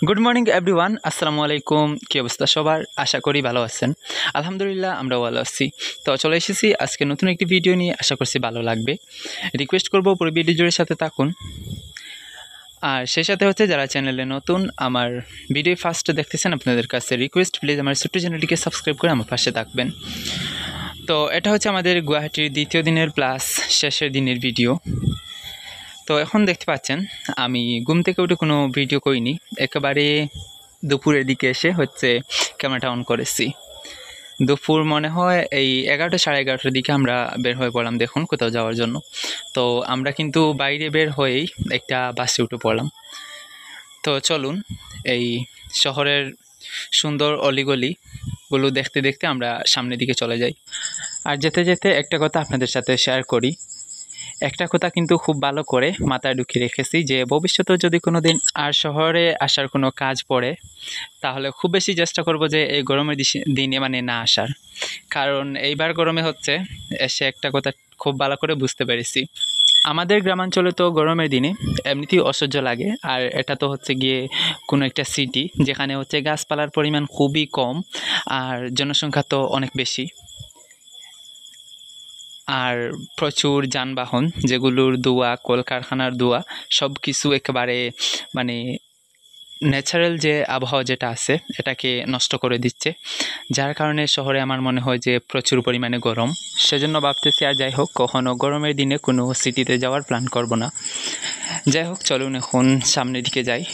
Good morning everyone, আসসালামু আলাইকুম। কী অবস্থা সবার? আশা করি ভালো আছেন। আলহামদুলিল্লাহ আমরাও ভালো আছি। তো চলে এসেছি আজকে নতুন একটি ভিডিও নিয়ে, আশা করছি ভালো লাগবে। রিকোয়েস্ট করবো পুরো ভিডিও জুড়ে সাথে থাকুন। আর সেই সাথে হচ্ছে যারা চ্যানেলে নতুন, আমার ভিডিও ফার্স্ট দেখতেছেন, আপনাদের কাছে রিকোয়েস্ট প্লিজ আমার ছোট্ট চ্যানেলটিকে সাবস্ক্রাইব করে আমার পাশে থাকবেন। তো এটা হচ্ছে আমাদের গুয়াহাটির দ্বিতীয় দিনের প্লাস শেষের দিনের ভিডিও। তো এখন দেখতে পাচ্ছেন আমি ঘুম থেকে উঠে কোনো ভিডিও করিনি, একেবারে দুপুরের দিকে এসে হচ্ছে ক্যামেরাটা অন করেছি। দুপুর মনে হয় এই 11টা সাড়ে 11টার দিকে আমরা বের হয়ে পড়লাম দেখুন কোথাও যাওয়ার জন্য। তো আমরা কিন্তু বাইরে বের হয়েই একটা বাসে উঠে পড়লাম। তো চলুন এই শহরের সুন্দর অলিগলিগুলো দেখতে দেখতে আমরা সামনের দিকে চলে যাই। আর যেতে যেতে একটা কথা আপনাদের সাথে শেয়ার করি। একটা কথা কিন্তু খুব ভালো করে মাথায় ঢুকিয়ে রেখেছি যে ভবিষ্যতে যদি কোনো দিন আর শহরে আসার কোনো কাজ পড়ে, তাহলে খুব বেশি চেষ্টা করব যে এই গরমের দিনে মানে না আসার। কারণ এইবার গরমে হচ্ছে এসে একটা কথা খুব ভালো করে বুঝতে পেরেছি, আমাদের গ্রামাঞ্চলে তো গরমের দিনে এমনিতেই অসহ্য লাগে। আর এটা তো হচ্ছে গিয়ে কোনো একটা সিটি যেখানে হচ্ছে গাছপালার পরিমাণ খুবই কম আর জনসংখ্যা তো অনেক বেশি, আর প্রচুর যানবাহন যেগুলোর ধোঁয়া, কলকারখানার ধোঁয়া সব কিছু একেবারে মানে ন্যাচারাল যে আবহাওয়া যেটা আছে এটাকে নষ্ট করে দিচ্ছে, যার কারণে শহরে আমার মনে হয় যে প্রচুর পরিমাণে গরম। সেজন্য ভাবতেছি আর যাই হোক কখনো গরমের দিনে কোনো সিটিতে যাওয়ার প্ল্যান করব না। যাই হোক চলুন এখন সামনের দিকে যাই।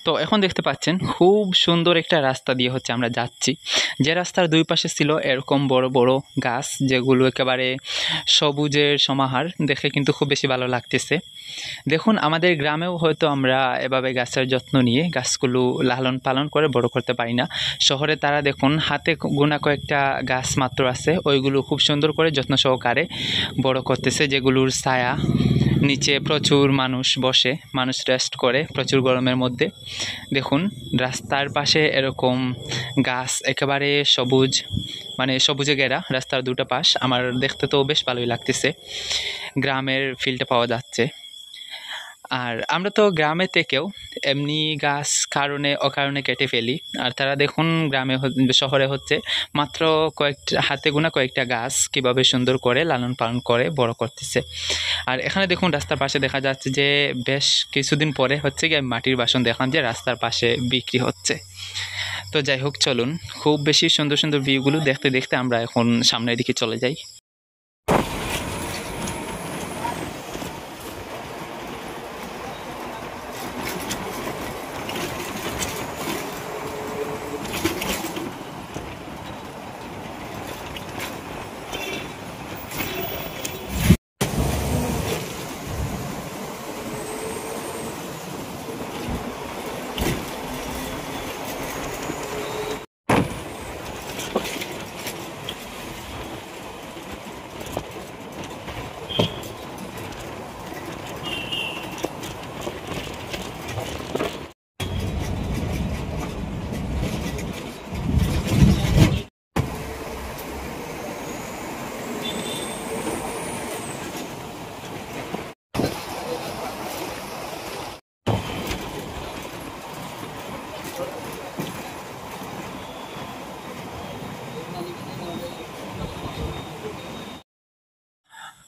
তো এখন দেখতে পাচ্ছেন খুব সুন্দর একটা রাস্তা দিয়ে হচ্ছে আমরা যাচ্ছি, যে রাস্তার দুই পাশে ছিল এরকম বড় বড় গাছ যেগুলো একেবারে সবুজের সমাহার, দেখে কিন্তু খুব বেশি ভালো লাগতেছে। দেখুন আমাদের গ্রামেও হয়তো আমরা এভাবে গাছের যত্ন নিয়ে গাছগুলো লালন পালন করে বড় করতে পারি না। শহরে তারা দেখুন হাতে গোনা কয়েকটা গাছ মাত্র আছে, ওইগুলো খুব সুন্দর করে যত্ন সহকারে বড় করতেছে, যেগুলোর ছায়া নিচে প্রচুর মানুষ বসে, মানুষ রেস্ট করে প্রচুর গরমের মধ্যে। দেখুন রাস্তার পাশে এরকম গাছ একেবারে সবুজ, মানে সবুজে ঘেরা রাস্তার দুটো পাশ, আমার দেখতে তো বেশ ভালোই লাগতেছে, গ্রামের ফিলটা পাওয়া যাচ্ছে। আর আমরা তো গ্রামে থেকেও এমনি গাছ কারণে অকারণে কেটে ফেলি, আর তারা দেখুন গ্রামে শহরে হচ্ছে মাত্র কয়েকটা হাতে গোনা কয়েকটা গাছ কিভাবে সুন্দর করে লালন পালন করে বড় করতেছে। আর এখানে দেখুন রাস্তার পাশে দেখা যাচ্ছে যে বেশ কিছুদিন পরে হচ্ছে গিয়ে মাটির বাসন দেখলাম যে রাস্তার পাশে বিক্রি হচ্ছে। তো যাই হোক চলুন, খুব বেশি সুন্দর সুন্দর ভিউগুলো দেখতে দেখতে আমরা এখন সামনের দিকে চলে যাই।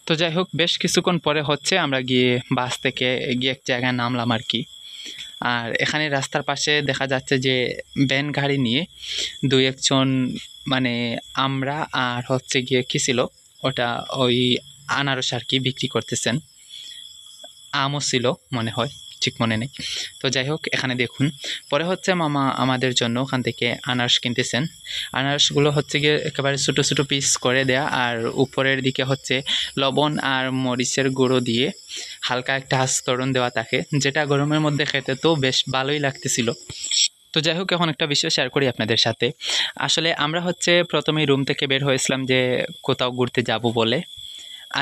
তো যাই হোক বেশ কিছুক্ষণ পরে হচ্ছে আমরা গিয়ে বাস থেকে গিয়ে এক জায়গায় নামলাম আর কি। আর এখানে রাস্তার পাশে দেখা যাচ্ছে যে ভ্যান গাড়ি নিয়ে দুই একজন, মানে আমরা আর হচ্ছে গিয়ে কী ছিল ওটা, ওই আনারস আর কি বিক্রি করতেছেন, আমও ছিল মনে হয়, ঠিক মনে নেই। তো যাই হোক, এখানে দেখুন পরে হচ্ছে মামা আমাদের জন্য ওখান থেকে আনারস কিনতেছেন। আনারসগুলো হচ্ছে গিয়ে একেবারে ছোটো ছোটো পিস করে দেয়া, আর উপরের দিকে হচ্ছে লবণ আর মরিচের গুঁড়ো দিয়ে হালকা একটা আস্তরণ দেওয়া থাকে, যেটা গরমের মধ্যে খেতে তো বেশ ভালোই লাগতেছিল। তো যাই হোক, এখন একটা বিষয় শেয়ার করি আপনাদের সাথে। আসলে আমরা হচ্ছে প্রথমেই রুম থেকে বের হয়েছিলাম যে কোথাও ঘুরতে যাব বলে।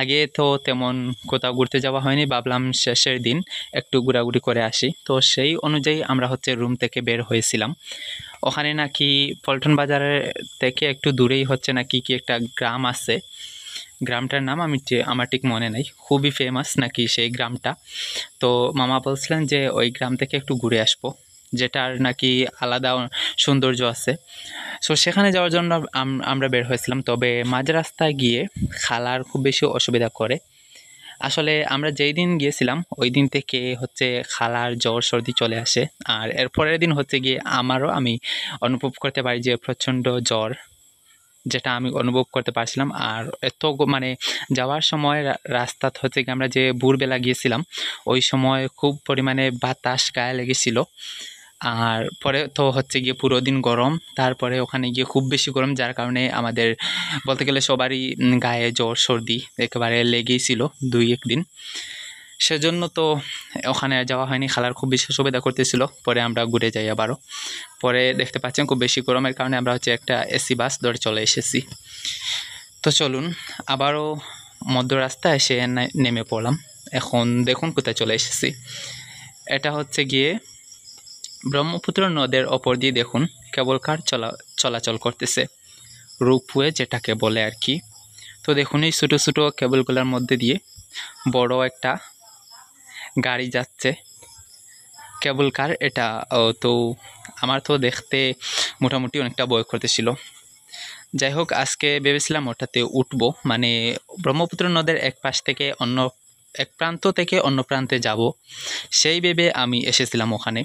আগে তো তেমন কোথাও ঘুরতে যাওয়া হয়নি, ভাবলাম শেষের দিন একটু ঘোরাঘুরি করে আসি। তো সেই অনুযায়ী আমরা হচ্ছে রুম থেকে বের হয়েছিলাম। ওখানে নাকি পল্টন বাজারের থেকে একটু দূরেই হচ্ছে নাকি কি একটা গ্রাম আছে, গ্রামটার নাম আমার ঠিক মনে নেই, খুবই ফেমাস নাকি সেই গ্রামটা। তো মামা বলছিলেন যে ওই গ্রাম থেকে একটু ঘুরে আসবো, যেটার নাকি আলাদা সৌন্দর্য আছে। সো সেখানে যাওয়ার জন্য আমরা বের হয়েছিলাম। তবে মাঝ রাস্তায় গিয়ে খালার খুব বেশি অসুবিধা করে। আসলে আমরা যেই দিন গিয়েছিলাম ওই দিন থেকে হচ্ছে খালার জ্বর সর্দি চলে আসে, আর এর পরের দিন হচ্ছে গিয়ে আমি অনুভব করতে পারি যে প্রচণ্ড জ্বর, যেটা আমি অনুভব করতে পারছিলাম। আর এত মানে যাওয়ার সময় রাস্তা হচ্ছে গিয়ে আমরা যে ভোরবেলা গিয়েছিলাম ওই সময় খুব পরিমাণে বাতাস গায়ে লেগেছিল। আর পরে তো হচ্ছে গিয়ে পুরো দিন গরম, তারপরে ওখানে গিয়ে খুব বেশি গরম, যার কারণে আমাদের বলতে গেলে সবারই গায়ে জ্বর সর্দি একেবারে লেগেই ছিল 2-1 দিন। সেজন্য তো ওখানে যাওয়া হয়নি, খালার খুব বেশি সুবিধা করতেছিল। পরে আমরা ঘুরে যাই আবারও। পরে দেখতে পাচ্ছেন খুব বেশি গরমের কারণে আমরা হচ্ছে একটা এসি বাস ধরে চলে এসেছি। তো চলুন আবারও মধ্য রাস্তায় এসে নেমে পড়লাম। এখন দেখুন কোথায় চলে এসেছি। এটা হচ্ছে গিয়ে ব্রহ্মপুত্র নদের ওপর দিয়ে দেখুন কেবল কার চলাচল করতেছে, রোপওয়ে যেটাকে বলে আর কি। তো দেখুন এই ছোটো ছোটো কেবলগুলোর মধ্যে দিয়ে বড় একটা গাড়ি যাচ্ছে, কেবল কার এটা। তো আমার তো দেখতে মোটামুটি অনেকটা ভয় করতেছিল। যাই হোক, আজকে ভেবেছিলাম ওটাতে উঠবো, মানে ব্রহ্মপুত্র নদের এক প্রান্ত থেকে অন্য প্রান্তে যাব, সেই ভেবে আমি এসেছিলাম ওখানে।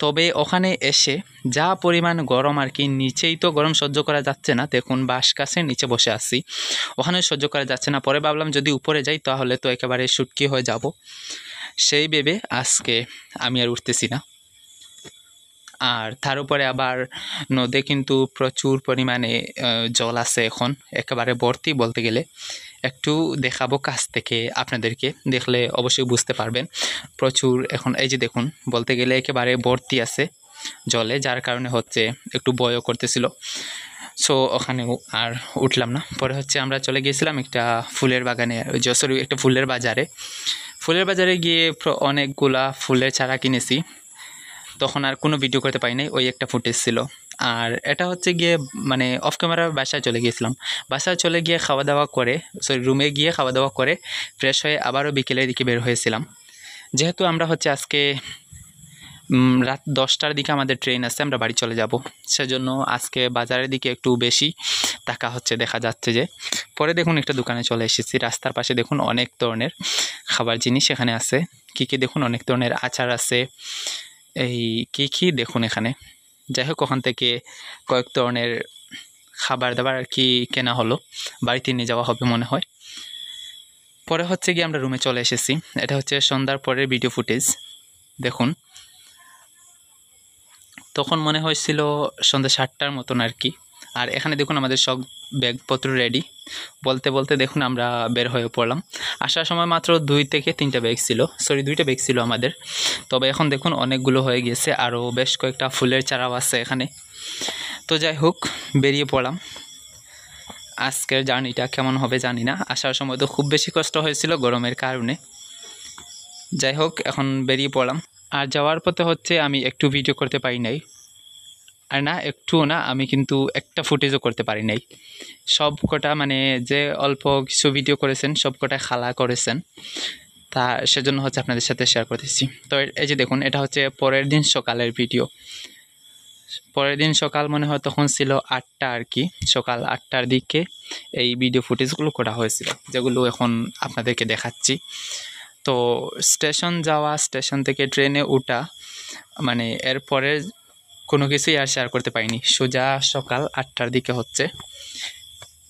তবে ওখানে এসে যা পরিমাণ গরম আর কি, নিচেই তো গরম সহ্য করা যাচ্ছে না। দেখুন বাঁশ গাছের নিচে বসে আছি, ওখানে সহ্য করা যাচ্ছে না। পরে ভাবলাম যদি উপরে যাই তাহলে তো একেবারে শুটকি হয়ে যাব, সেই ভেবে আজকে আমি আর উঠতেছি না। আর তার উপরে আবার নদে কিন্তু প্রচুর পরিমাণে জল আছে, এখন একেবারে ভর্তি বলতে গেলে। একটু দেখাবো কাছ থেকে আপনাদেরকে, দেখলে অবশ্যই বুঝতে পারবেন। প্রচুর এখন এই যে দেখুন, বলতে গেলে একেবারে ভর্তি আছে জলে, যার কারণে হচ্ছে একটু ভয়ও করতেছিল। সো ওখানে আর উঠলাম না। পরে হচ্ছে আমরা চলে গিয়েছিলাম একটা ফুলের বাগানে, একটা ফুলের বাজারে। ফুলের বাজারে গিয়ে অনেকগুলা ফুলের চারা কিনেছি। তখন আর কোনো ভিডিও করতে পারি নাই, ওই একটা ফুটেজ ছিল। আর এটা হচ্ছে গিয়ে মানে অফ ক্যামেরা বাসায় চলে গিয়েছিলাম। বাসায় চলে গিয়ে রুমে গিয়ে খাওয়া দাওয়া করে ফ্রেশ হয়ে আবারও বিকেলের দিকে বের হয়েছিলাম। যেহেতু আমরা হচ্ছে আজকে রাত 10টার দিকে আমাদের ট্রেন আছে, আমরা বাড়ি চলে যাব, সেজন্য আজকে বাজারের দিকে একটু বেশি দেখা যাচ্ছে যে। পরে দেখুন একটা দোকানে চলে এসেছি, রাস্তার পাশে দেখুন অনেক ধরনের খাবার জিনিস এখানে আছে। কী দেখুন, অনেক ধরনের আচার আছে, এই কী দেখুন এখানে। যাই হোক, ওখান থেকে কয়েক ধরনের খাবার দাবার আর কি কেনা হলো, বাড়িতে নিয়ে যাওয়া হবে মনে হয়। পরে হচ্ছে গিয়ে আমরা রুমে চলে এসেছি। এটা হচ্ছে সন্ধ্যার পরের ভিডিও ফুটেজ। দেখুন তখন মনে হয়েছিল সন্ধ্যা 7টার মতন আর কি। আর এখানে দেখুন আমাদের সব ব্যাগপত্র রেডি। বলতে বলতে দেখুন আমরা বের হয়ে পড়লাম। আসার সময় মাত্র 2 থেকে 3টা ব্যাগ ছিল, 2টা ব্যাগ ছিল আমাদের। তবে এখন দেখুন অনেকগুলো হয়ে গেছে, আরও বেশ কয়েকটা ফুলের চারাও আছে এখানে। তো যাই হোক, বেরিয়ে পড়লাম। আজকের জার্নিটা কেমন হবে জানি না, আসার সময় তো খুব বেশি কষ্ট হয়েছিল গরমের কারণে। যাই হোক, এখন বেরিয়ে পড়লাম। আর যাওয়ার পথে হচ্ছে আমি একটু ভিডিও করতে পারি নাই, আর না একটুও না, আমি কিন্তু একটা ফুটেজও করতে পারি নাই। সব কটা মানে যে অল্প কিছু ভিডিও করেছেন সব কটা খালা করেছেন, তা সেজন্য হচ্ছে আপনাদের সাথে শেয়ার করতেছি। তো এই যে দেখুন, এটা হচ্ছে পরের দিন সকালের ভিডিও। পরের দিন সকাল মনে হয় তখন ছিল 8টা আর কি, সকাল 8টার দিকে এই ভিডিও ফুটেজগুলো করা হয়েছিল, যেগুলো এখন আপনাদেরকে দেখাচ্ছি। তো স্টেশন যাওয়া, স্টেশন থেকে ট্রেনে ওঠা, মানে এরপরে কোনো কিছুই আর শেয়ার করতে পারিনি। সোজা সকাল 8টার দিকে হচ্ছে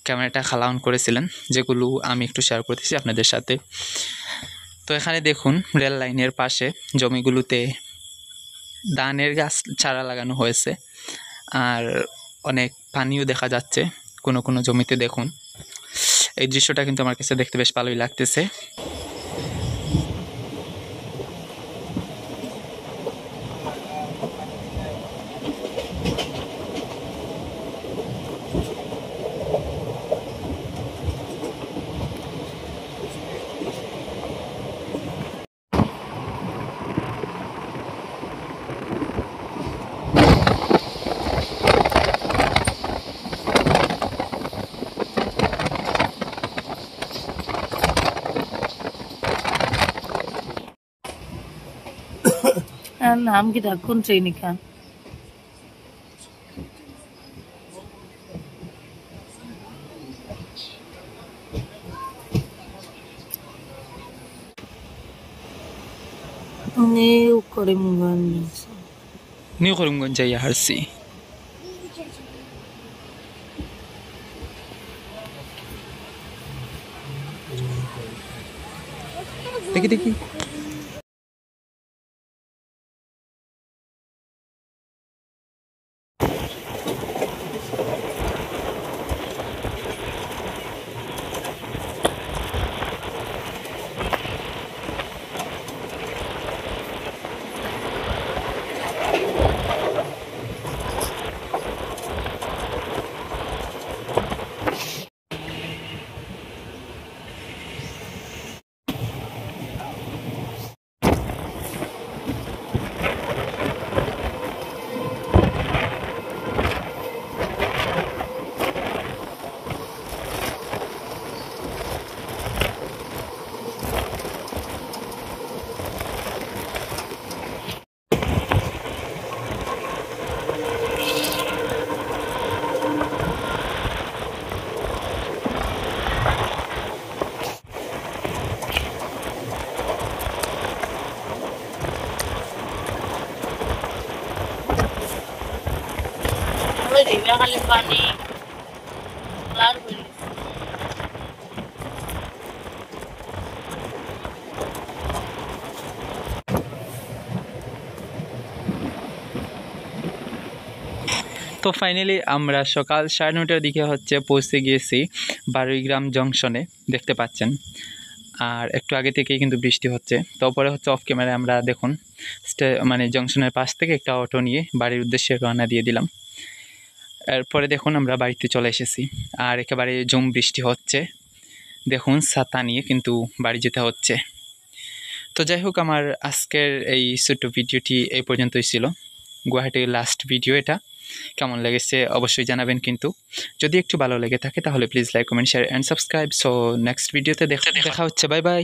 ক্যামেরাটা খালা অন করেছিলেন, যেগুলো আমি একটু শেয়ার করতেছি আপনাদের সাথে। তো এখানে দেখুন রেল লাইনের পাশে জমিগুলোতে ধানের গাছ চারা লাগানো হয়েছে, আর অনেক পানিও দেখা যাচ্ছে কোনো কোনো জমিতে। দেখুন এই দৃশ্যটা কিন্তু আমার কাছে দেখতে বেশ ভালোই লাগতেছে। नाम की कोन ट्रेनिंग का নিউ করিমগঞ্জ নিউ করিমগঞ্জ যাইয়া হারছি। দেখি দেখি kali pani kelar তো ফাইনালি আমরা সকাল 9:30টার দিকে পৌঁছে গিয়েছি বারুইগ্রাম জংশনে, দেখতে পাচ্ছেন। আর একটু আগে থেকেই কিন্তু বৃষ্টি হচ্ছে। তারপরে অফ ক্যামেরায় আমরা দেখুন মানে জংশনের পাশ থেকে একটা অটো নিয়ে বাড়ির উদ্দেশ্যে রওনা দিয়ে দিলাম। এরপরে দেখুন আমরা বাড়িতে চলে এসেছি, আর একেবারে ঝুম বৃষ্টি হচ্ছে। দেখুন ছাতা নিয়ে কিন্তু বাড়ি যেতে হচ্ছে। তো যাই হোক, আমার আজকের এই ছোট্ট ভিডিওটি এই পর্যন্তই ছিল। গুয়াহাটির লাস্ট ভিডিও এটা। কেমন লেগেছে অবশ্যই জানাবেন, কিন্তু যদি একটু ভালো লেগে থাকে তাহলে please like, comment, share and subscribe. So next ভিডিওতে দেখা হচ্ছে। Bye bye.